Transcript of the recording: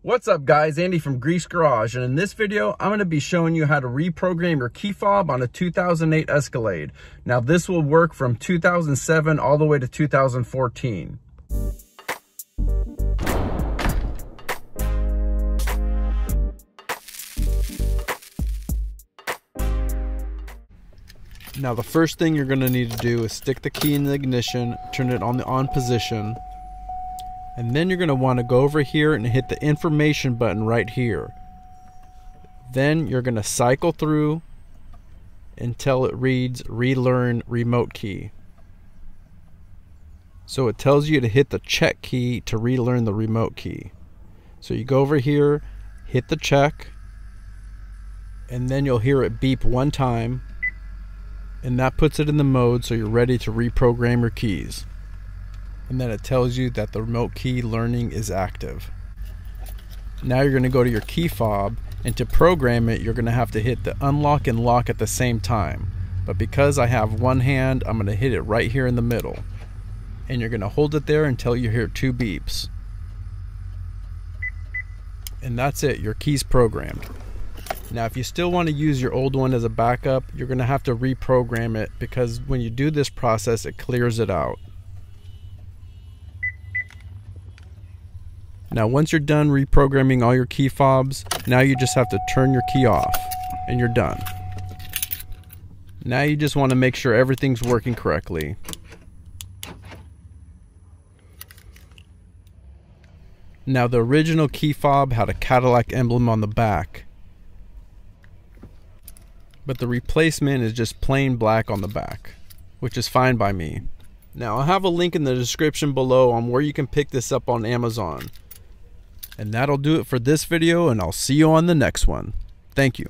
What's up guys, Andy from Grease Garage, and in this video I'm going to be showing you how to reprogram your key fob on a 2008 Escalade. Now this will work from 2007 all the way to 2014. Now the first thing you're going to need to do is stick the key in the ignition, turn it on the on position, and then you're going to want to go over here and hit the information button right here. Then you're going to cycle through until it reads relearn remote key. So it tells you to hit the check key to relearn the remote key. So you go over here, hit the check, and then you'll hear it beep one time, and that puts it in the mode so you're ready to reprogram your keys. And then it tells you that the remote key learning is active. Now you're going to go to your key fob, and to program it you're going to have to hit the unlock and lock at the same time. But because I have one hand, I'm going to hit it right here in the middle. And you're going to hold it there until you hear two beeps. And that's it, your key's programmed. Now if you still want to use your old one as a backup, you're going to have to reprogram it, because when you do this process it clears it out. Now once you're done reprogramming all your key fobs, now you just have to turn your key off and you're done. Now you just want to make sure everything's working correctly. Now the original key fob had a Cadillac emblem on the back, but the replacement is just plain black on the back, which is fine by me. Now I'll have a link in the description below on where you can pick this up on Amazon. And that'll do it for this video, and I'll see you on the next one. Thank you.